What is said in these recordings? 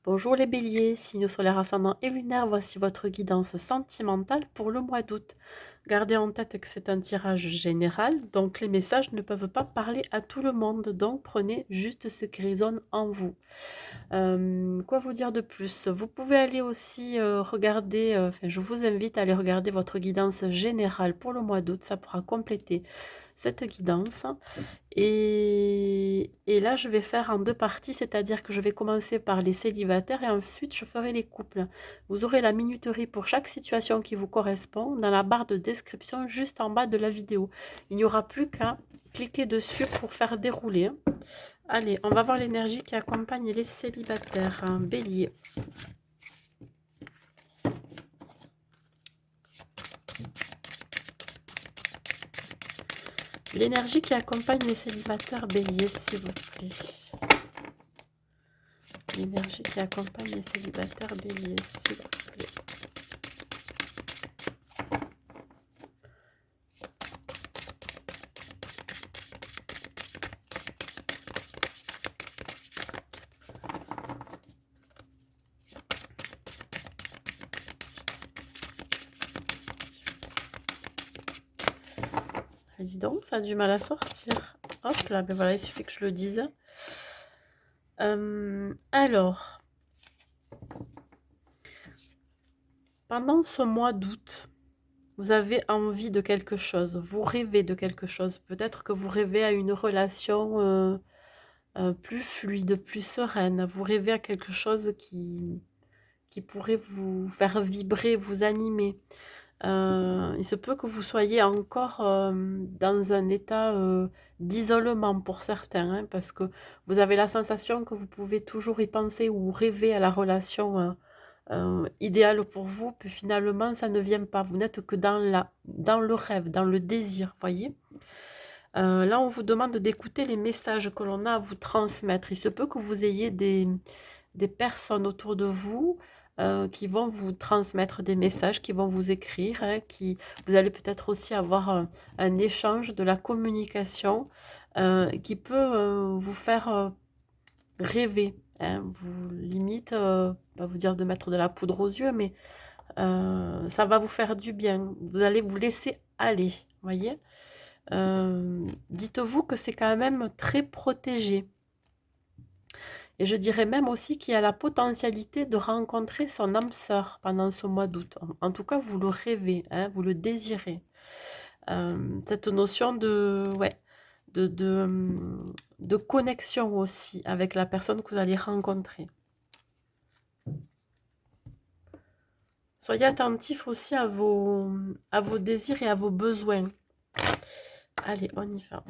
Bonjour les béliers, signe solaire ascendant et lunaire, voici votre guidance sentimentale pour le mois d'août. Gardez en tête que c'est un tirage général, donc les messages ne peuvent pas parler à tout le monde, donc prenez juste ce qui résonne en vous. Quoi vous dire de plus? Vous pouvez aller aussi regarder, enfin je vous invite à aller regarder votre guidance générale pour le mois d'août, ça pourra compléter cette guidance. Et là, je vais faire en deux parties, c'est-à-dire que je vais commencer par les célibataires et ensuite je ferai les couples. Vous aurez la minuterie pour chaque situation qui vous correspond dans la barre de description juste en bas de la vidéo. Il n'y aura plus qu'à cliquer dessus pour faire dérouler. Allez, on va voir l'énergie qui accompagne les célibataires. Bélier. L'énergie qui accompagne les célibataires bélier, s'il vous plaît. L'énergie qui accompagne les célibataires bélier, s'il vous plaît. Dis donc, ça a du mal à sortir. Hop là, ben voilà, il suffit que je le dise. Alors, pendant ce mois d'août, vous avez envie de quelque chose, vous rêvez de quelque chose. Peut-être que vous rêvez à une relation plus fluide, plus sereine. Vous rêvez à quelque chose qui pourrait vous faire vibrer, vous animer. Il se peut que vous soyez encore dans un état d'isolement pour certains, hein, parce que vous avez la sensation que vous pouvez toujours y penser ou rêver à la relation idéale pour vous, puis finalement ça ne vient pas. Vous n'êtes que dans le rêve, dans le désir, voyez. Là, on vous demande d'écouter les messages que l'on a à vous transmettre. Il se peut que vous ayez des personnes autour de vous qui vont vous transmettre des messages, qui vont vous écrire, hein, vous allez peut-être aussi avoir un échange, de la communication qui peut vous faire rêver. Hein. Vous limite, pas vous dire de mettre de la poudre aux yeux, mais ça va vous faire du bien. Vous allez vous laisser aller, voyez. Dites-vous que c'est quand même très protégé. Et je dirais même aussi qu'il y a la potentialité de rencontrer son âme sœur pendant ce mois d'août. En tout cas, vous le rêvez, hein, vous le désirez. Cette notion ouais, de connexion aussi avec la personne que vous allez rencontrer. Soyez attentifs aussi à vos désirs et à vos besoins. Allez, on y va.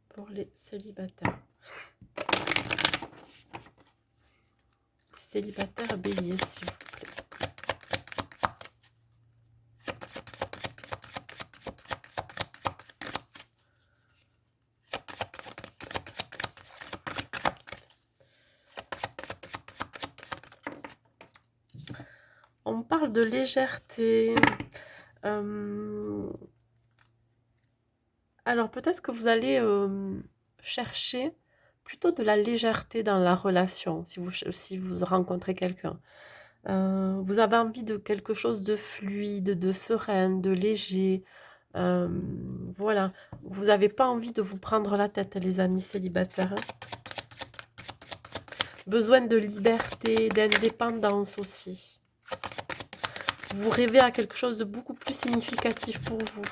Pour les célibataires. Célibataire bélier, s'il vous plaît. On parle de légèreté. Alors peut-être que vous allez chercher plutôt de la légèreté dans la relation, si vous rencontrez quelqu'un. Vous avez envie de quelque chose de fluide, de serein, de léger. Voilà. Vous n'avez pas envie de vous prendre la tête, les amis célibataires. Hein. Besoin de liberté, d'indépendance aussi. Vous rêvez à quelque chose de beaucoup plus significatif pour vous.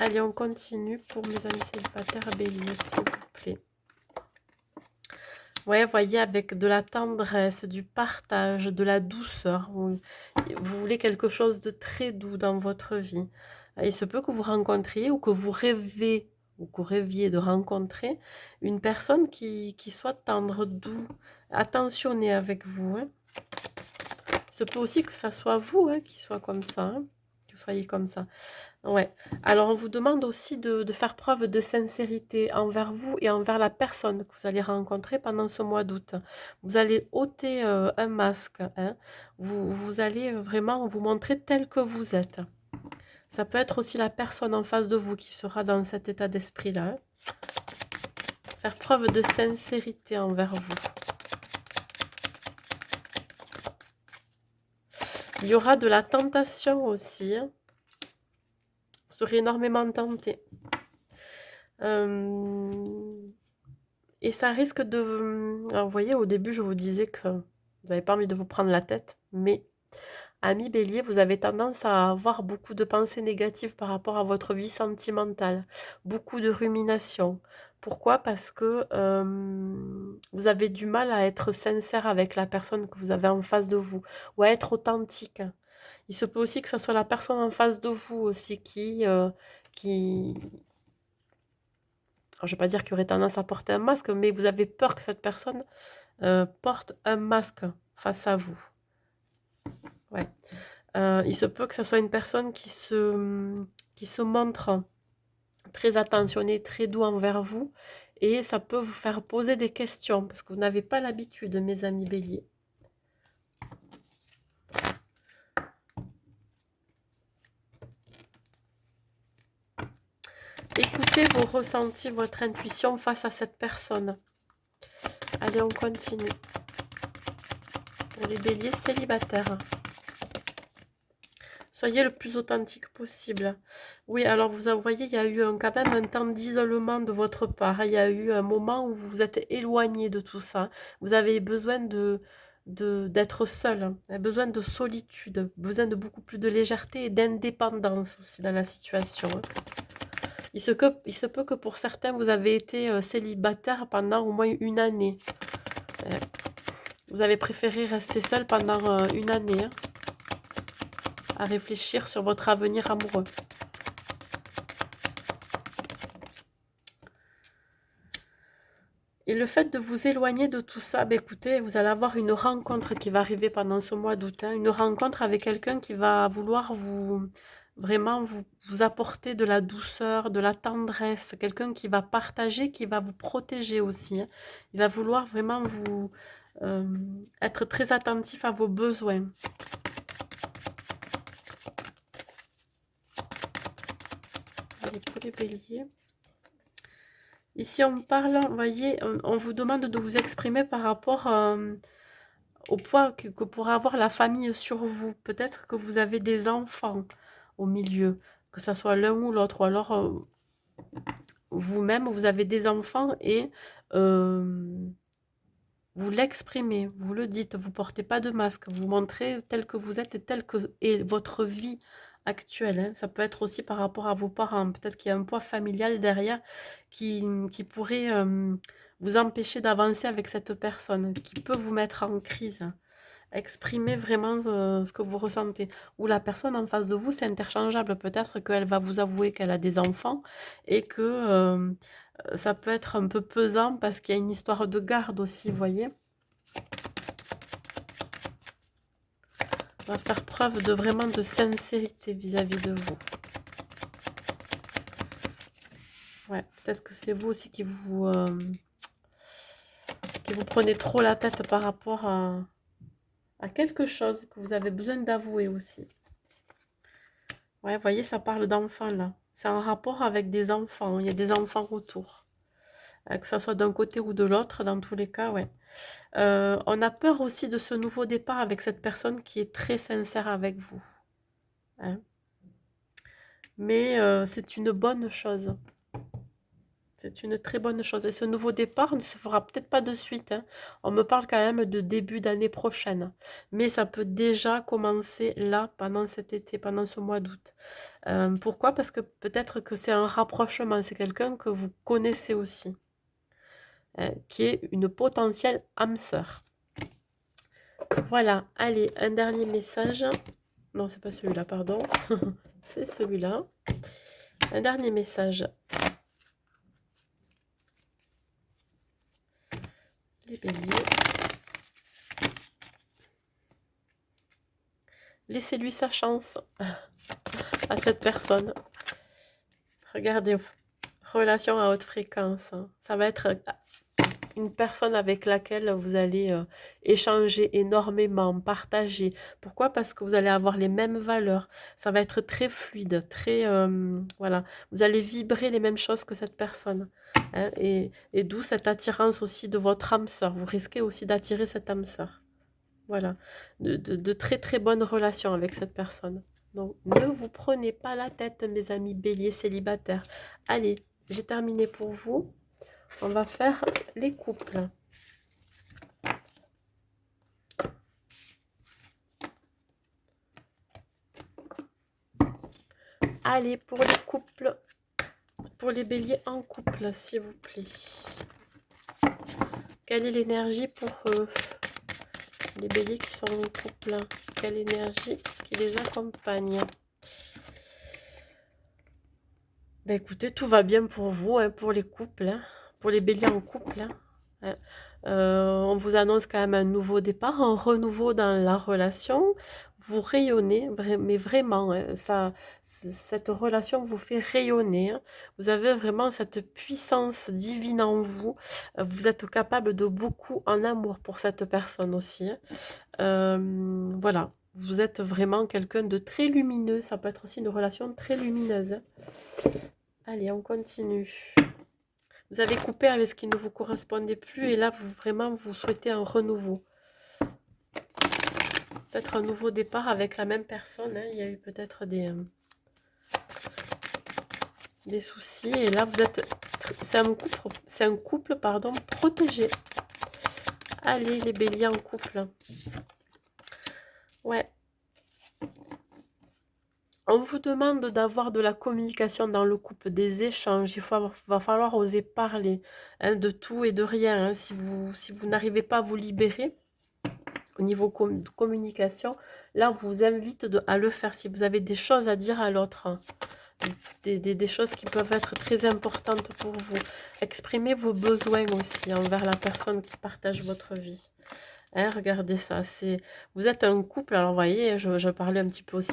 Allez, on continue pour mes amis célibataires bélier, s'il vous plaît. Ouais, voyez, avec de la tendresse, du partage, de la douceur. Vous voulez quelque chose de très doux dans votre vie. Il se peut que vous rencontriez ou que vous rêviez de rencontrer une personne qui soit tendre, doux, attentionné avec vous. Hein. Il se peut aussi que ça soit vous qui soit comme ça, hein, que vous soyez comme ça. Ouais. Alors, on vous demande aussi de faire preuve de sincérité envers vous et envers la personne que vous allez rencontrer pendant ce mois d'août. Vous allez ôter un masque. Hein. Vous allez vraiment vous montrer tel que vous êtes. Ça peut être aussi la personne en face de vous qui sera dans cet état d'esprit-là. Hein. Faire preuve de sincérité envers vous. Il y aura de la tentation aussi. Hein. Vous serez énormément tenté. Et ça risque de... Alors, vous voyez, au début, je vous disais que vous n'avez pas envie de vous prendre la tête, mais ami Bélier, vous avez tendance à avoir beaucoup de pensées négatives par rapport à votre vie sentimentale, beaucoup de ruminations. Pourquoi? Parce que vous avez du mal à être sincère avec la personne que vous avez en face de vous, ou à être authentique. Il se peut aussi que ce soit la personne en face de vous aussi qui... Alors, je ne vais pas dire qu'il aurait tendance à porter un masque, mais vous avez peur que cette personne porte un masque face à vous. Ouais. Il se peut que ce soit une personne qui se montre très attentionné, très doux envers vous, et ça peut vous faire poser des questions, parce que vous n'avez pas l'habitude, mes amis béliers. Écoutez vos ressentis, votre intuition face à cette personne. Allez, on continue. Pour les béliers célibataires. Soyez le plus authentique possible. Oui, alors vous voyez, il y a eu quand même un temps d'isolement de votre part. Il y a eu un moment où vous vous êtes éloigné de tout ça. Vous avez besoin d'être seul, besoin de solitude, besoin de beaucoup plus de légèreté et d'indépendance aussi dans la situation. Il se peut que pour certains, vous avez été célibataire pendant au moins une année. Vous avez préféré rester seul pendant une année. À réfléchir sur votre avenir amoureux. Et le fait de vous éloigner de tout ça, bah écoutez, vous allez avoir une rencontre qui va arriver pendant ce mois d'août. Hein, une rencontre avec quelqu'un qui va vouloir vraiment vous apporter de la douceur, de la tendresse. Quelqu'un qui va partager, qui va vous protéger aussi. Hein. Il va vouloir vraiment être très attentif à vos besoins. Allez, pour les béliers. Ici, on parle, vous voyez, on vous demande de vous exprimer par rapport au poids que pourrait avoir la famille sur vous. Peut-être que vous avez des enfants au milieu, que ce soit l'un ou l'autre, ou alors vous-même, vous avez des enfants et vous l'exprimez, vous le dites, vous portez pas de masque, vous montrez tel que vous êtes et tel que est votre vie actuelle. Hein. Ça peut être aussi par rapport à vos parents. Peut-être qu'il y a un poids familial derrière qui pourrait vous empêcher d'avancer avec cette personne, qui peut vous mettre en crise. Exprimez vraiment ce que vous ressentez. Ou la personne en face de vous, c'est interchangeable. Peut-être qu'elle va vous avouer qu'elle a des enfants et que ça peut être un peu pesant parce qu'il y a une histoire de garde aussi, vous voyez. On va faire preuve de vraiment de sincérité vis-à-vis de vous. Ouais, peut-être que c'est vous aussi qui vous prenez trop la tête par rapport à quelque chose que vous avez besoin d'avouer aussi. Ouais, vous voyez, ça parle d'enfants là. C'est un rapport avec des enfants. Il y a des enfants autour. Que ça soit d'un côté ou de l'autre, dans tous les cas, ouais. On a peur aussi de ce nouveau départ avec cette personne qui est très sincère avec vous. Hein. Mais c'est une bonne chose. C'est une très bonne chose. Et ce nouveau départ ne se fera peut-être pas de suite. Hein. On me parle quand même de début d'année prochaine. Mais ça peut déjà commencer là, pendant cet été, pendant ce mois d'août. Pourquoi? Parce que peut-être que c'est un rapprochement. C'est quelqu'un que vous connaissez aussi. Qui est une potentielle âme sœur. Voilà. Allez, un dernier message. Non, c'est pas celui-là, pardon. C'est celui-là. Un dernier message. Les béliers. Laissez-lui sa chance à cette personne. Regardez, relation à haute fréquence. Ça va être une personne avec laquelle vous allez échanger énormément, partager. Pourquoi? Parce que vous allez avoir les mêmes valeurs. Ça va être très fluide, très... voilà. Vous allez vibrer les mêmes choses que cette personne. Hein, et d'où cette attirance aussi de votre âme sœur. Vous risquez aussi d'attirer cette âme sœur. Voilà. De très très bonnes relations avec cette personne. Donc, ne vous prenez pas la tête, mes amis béliers célibataires. Allez, j'ai terminé pour vous. On va faire les couples. Allez, pour les couples, pour les béliers en couple, s'il vous plaît. Quelle est l'énergie pour les béliers qui sont en couple? Quelle énergie qui les accompagne? Ben écoutez, tout va bien pour vous, hein, pour les couples, hein, pour les béliers en couple. Hein. On vous annonce quand même un nouveau départ, un renouveau dans la relation. Vous rayonnez, mais vraiment, hein, cette relation vous fait rayonner. Hein. Vous avez vraiment cette puissance divine en vous. Vous êtes capable de beaucoup en amour pour cette personne aussi. Hein. Voilà, vous êtes vraiment quelqu'un de très lumineux. Ça peut être aussi une relation très lumineuse. Hein. Allez, on continue. Vous avez coupé avec ce qui ne vous correspondait plus et là, vous souhaitez un renouveau. Peut-être un nouveau départ avec la même personne. Hein. Il y a eu peut-être des soucis et là, vous êtes... C'est un couple, pardon, protégé. Allez, les béliers en couple. Ouais. On vous demande d'avoir de la communication dans le couple, des échanges. Va falloir oser parler, hein, de tout et de rien. Hein. Si vous n'arrivez pas à vous libérer au niveau de communication, là, on vous invite à le faire. Si vous avez des choses à dire à l'autre, hein, des choses qui peuvent être très importantes pour vous. Exprimez vos besoins aussi envers la personne qui partage votre vie. Hein, regardez ça, vous êtes un couple, alors vous voyez, je parlais un petit peu aussi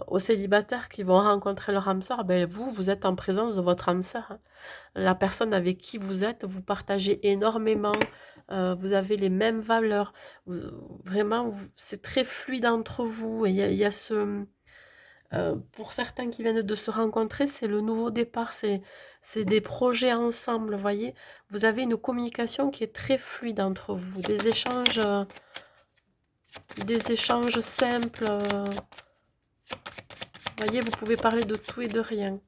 aux célibataires qui vont rencontrer leur âme sœur, ben vous êtes en présence de votre âme sœur. Hein. La personne avec qui vous êtes, vous partagez énormément, vous avez les mêmes valeurs, vraiment, c'est très fluide entre vous, et il y a ce... pour certains qui viennent de se rencontrer, c'est le nouveau départ, c'est des projets ensemble, vous voyez. Vous avez une communication qui est très fluide entre vous, des échanges simples. Vous voyez, vous pouvez parler de tout et de rien.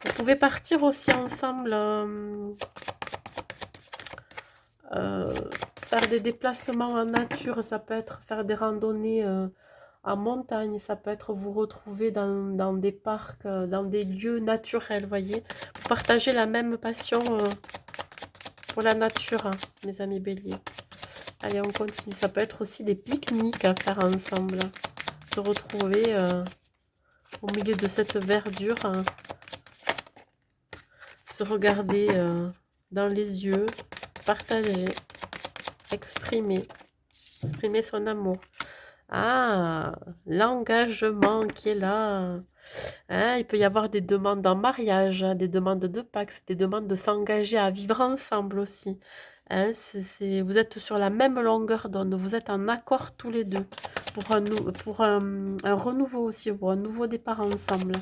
Vous pouvez partir aussi ensemble, faire des déplacements en nature, ça peut être faire des randonnées en montagne, ça peut être vous retrouver dans des parcs, dans des lieux naturels, voyez. Vous partagez la même passion pour la nature, hein, mes amis béliers. Allez, on continue. Ça peut être aussi des pique-niques à faire ensemble. Se retrouver au milieu de cette verdure, hein, se regarder dans les yeux, partager, exprimer son amour. Ah, l'engagement qui est là. Hein, il peut y avoir des demandes en mariage, hein, des demandes de Pax, des demandes de s'engager à vivre ensemble aussi. Hein, vous êtes sur la même longueur d'onde, vous êtes en accord tous les deux pour un renouveau aussi, pour un nouveau départ ensemble.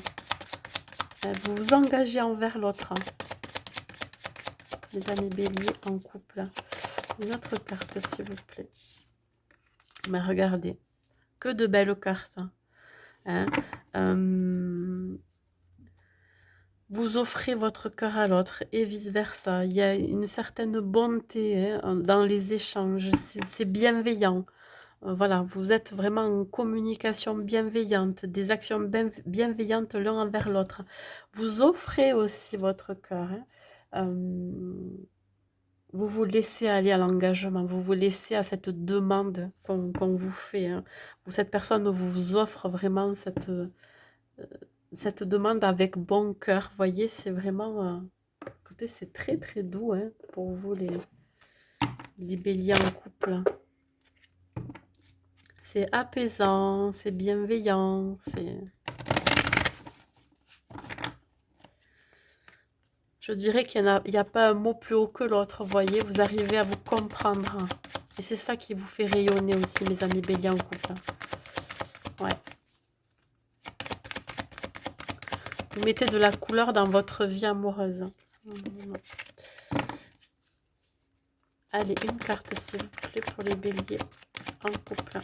Hein, vous vous engagez envers l'autre. Hein. Les amis béliers en couple. Une autre carte, s'il vous plaît. Mais regardez. Que de belles cartes. Hein. Vous offrez votre cœur à l'autre et vice-versa. Il y a une certaine bonté, hein, dans les échanges. C'est bienveillant. Voilà, vous êtes vraiment en communication bienveillante, des actions bienveillantes l'un envers l'autre. Vous offrez aussi votre cœur. Hein. Vous vous laissez aller à l'engagement, vous vous laissez à cette demande qu'on vous fait. Hein. Cette personne vous offre vraiment cette demande avec bon cœur. Vous voyez, c'est vraiment... écoutez, c'est très très doux, hein, pour vous les béliers en couple. C'est apaisant, c'est bienveillant, c'est... Je dirais il y a pas un mot plus haut que l'autre, vous voyez, vous arrivez à vous comprendre. Et c'est ça qui vous fait rayonner aussi, mes amis béliers en couple. Ouais. Vous mettez de la couleur dans votre vie amoureuse. Allez, une carte s'il vous plaît pour les béliers en couple.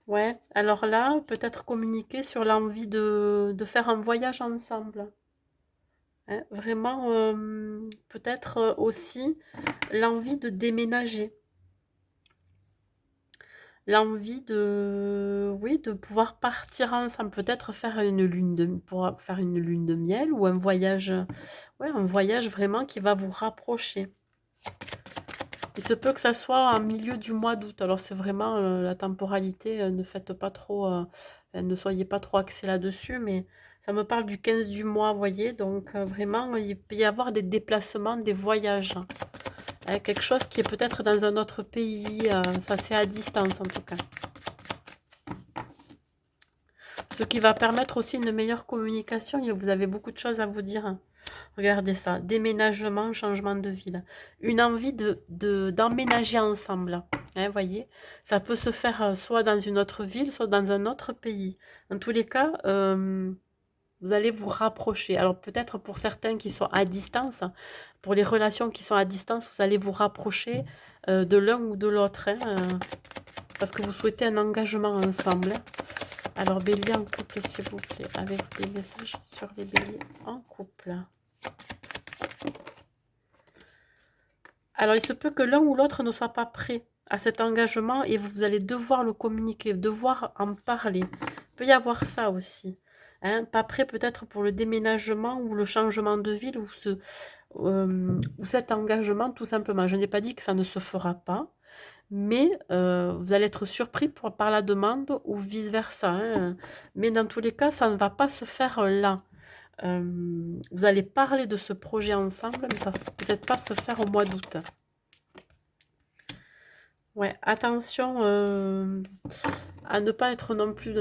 Ouais, alors là, peut-être communiquer sur l'envie de faire un voyage ensemble. Hein, vraiment, peut-être aussi l'envie de déménager. L'envie de, oui, de pouvoir partir ensemble, peut-être faire pour faire une lune de miel ou un voyage, ouais, un voyage vraiment qui va vous rapprocher. Il se peut que ça soit en milieu du mois d'août. Alors c'est vraiment la temporalité, ne faites pas trop, ne soyez pas trop axés là-dessus, mais ça me parle du 15 du mois, vous voyez. Donc vraiment, il peut y avoir des déplacements, des voyages. Hein, quelque chose qui est peut-être dans un autre pays, ça c'est à distance en tout cas. Ce qui va permettre aussi une meilleure communication. Vous avez beaucoup de choses à vous dire. Regardez ça, déménagement, changement de ville. Une envie d'emménager ensemble. Hein, voyez, ça peut se faire soit dans une autre ville, soit dans un autre pays. Dans tous les cas, vous allez vous rapprocher. Alors peut-être pour certains qui sont à distance, pour les relations qui sont à distance, vous allez vous rapprocher de l'un ou de l'autre. Hein, parce que vous souhaitez un engagement ensemble. Alors bélier en couple, s'il vous plaît, avec des messages sur les béliers en couple. Alors, il se peut que l'un ou l'autre ne soit pas prêt à cet engagement et vous allez devoir le communiquer, devoir en parler. Il peut y avoir ça aussi. Hein, pas prêt peut-être pour le déménagement ou le changement de ville ou cet engagement tout simplement. Je n'ai pas dit que ça ne se fera pas, mais vous allez être surpris par la demande ou vice-versa. Hein. Mais dans tous les cas, ça ne va pas se faire là. Vous allez parler de ce projet ensemble, mais ça ne va peut-être pas se faire au mois d'août. Ouais, attention à ne pas être non plus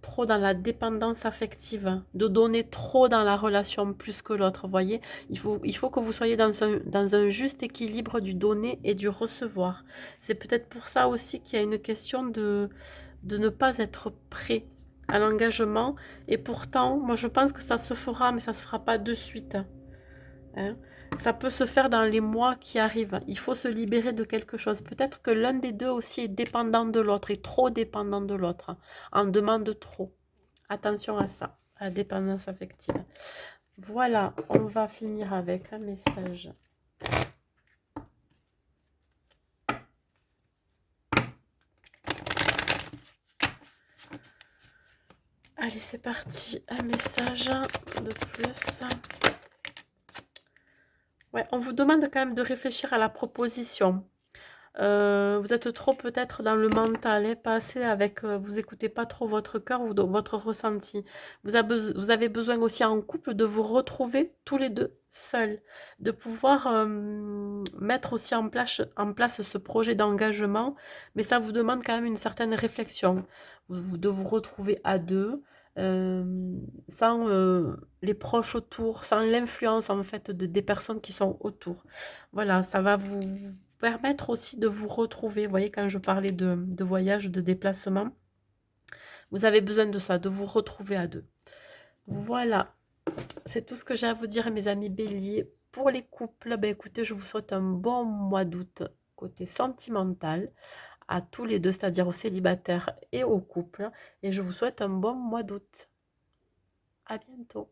trop dans la dépendance affective, de donner trop dans la relation plus que l'autre, voyez. Il faut que vous soyez dans un juste équilibre du donner et du recevoir. C'est peut-être pour ça aussi qu'il y a une question de ne pas être prêt à l'engagement. Et pourtant, moi je pense que ça se fera, mais ça ne se fera pas de suite. Hein. Ça peut se faire dans les mois qui arrivent. Il faut se libérer de quelque chose. Peut-être que l'un des deux aussi est dépendant de l'autre, est trop dépendant de l'autre, en demande trop. Attention à ça, à la dépendance affective. Voilà, on va finir avec un message. Allez, c'est parti. Un message de plus. Ouais, on vous demande quand même de réfléchir à la proposition. Vous êtes trop peut-être dans le mental, hein, pas assez avec, vous écoutez pas trop votre cœur ou votre ressenti. Vous avez besoin aussi en couple de vous retrouver tous les deux seuls, de pouvoir mettre aussi en place ce projet d'engagement, mais ça vous demande quand même une certaine réflexion, de vous retrouver à deux, sans les proches autour, sans l'influence en fait des personnes qui sont autour. Voilà, ça va vous permettre aussi de vous retrouver. Vous voyez, quand je parlais de voyage, de déplacement, vous avez besoin de ça, de vous retrouver à deux. Voilà, c'est tout ce que j'ai à vous dire, mes amis béliers. Pour les couples, ben écoutez, je vous souhaite un bon mois d'août côté sentimental à tous les deux, c'est-à-dire aux célibataires et aux couples. Et je vous souhaite un bon mois d'août. À bientôt.